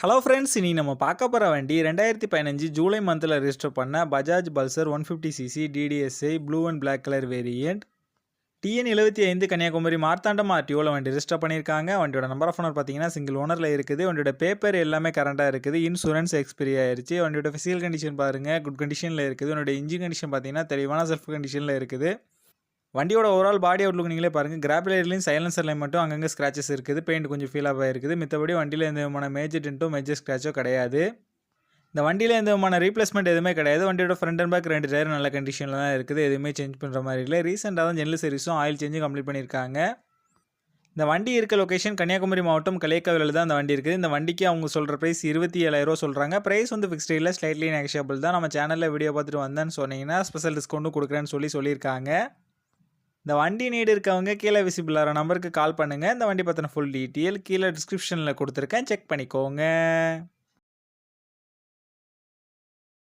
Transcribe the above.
Hello friends, இனி நம்ம பார்க்க போகிற வண்டி 2015 ஜூலை மந்தில் ரெஜிஸ்டர் பண்ண Bajaj Pulsar 150cc DTSi blue and black colour variant. TN75 Kanyakumari Marthandam ஆர்டிஓவில் வண்டி ரெஜிஸ்டர் பண்ணியிருக்காங்க. வண்டியோட நம்பர் ஆஃப் ஓனர் பார்த்தீங்கன்னா சிங்கிள் ஓனரில் இருக்குது. வண்டியோட பேப்பர் எல்லாமே கரண்டாக இருக்குது. இன்சூரன்ஸ் எக்ஸ்பைரி ஆயிருச்சு. வண்டியோட ஃபிசிக்கல் கண்டிஷன் பாருங்கள், குட் கண்டிஷனில் இருக்குது. வண்டியோட இன்ஜின் கண்டிஷன் பார்த்தீங்கன்னா தெளிவான செல்ஃப் கண்டிஷனில் இருக்குது. வண்டியோட ஓவரால் பாடி அவுட்லுக் நீங்களே பாருங்கள். கிராபிலேட்லையும் சைலன்சர்லையும் மட்டும் அங்கங்கே ஸ்க்ராச்சஸ் இருக்குது. பெயிண்ட் கொஞ்சம் ஃபீல் ஆக இருக்குது. மித்தபடி வண்டியில் எந்த விதமான மேஜர் டென்ட்டோ மேஜர் ஸ்க்ராச்சோ கிடையாது. இந்த வண்டியில் எந்த விதமான ரீப்ளேஸ்மெண்ட் எதுவுமே கிடையாது. வண்டியோட ஃப்ரண்ட் அண்ட் பேக் 2 டயர் நல்ல கண்டிஷனில் தான் இருக்குது. எதுவுமே சேஞ்ச் பண்ணுற மாதிரி இல்லை. ரீசெண்டாக தான் ஜெனரல் சர்வீஸும் ஆயில் சேஞ்சும் கம்ப்ளீட் பண்ணியிருக்காங்க. இந்த வண்டி இருக்க லொக்கேஷன் கன்னியாகுமரி மாவட்டம் களியக்காவிலில் தான் இந்த வண்டி இருக்குது. இந்த வண்டிக்கு அவங்க சொல்கிற ப்ரைஸ் 27,000 சொல்கிறாங்க. ப்ரைஸ் வந்து ஃபிக்ஸ்டு இல்லை, ஸ்லைட்லி நெகஷியபிள் தான். நம்ம சேனலில் வீடியோ பார்த்துட்டு வந்தேன்னு சொன்னீங்கன்னா ஸ்பெஷல் டிஸ்கவுண்ட்டும் கொடுக்குறேன்னு சொல்லியிருக்காங்க. இந்த வண்டி நீடு இருக்கவங்க கீழே விசிபிள் ஆகிற நம்பருக்கு கால் பண்ணுங்கள். இந்த வண்டி பற்றின ஃபுல் டீட்டெயில் கீழே டிஸ்கிரிப்ஷனில் கொடுத்துருக்கேன், செக் பண்ணிக்கோங்க.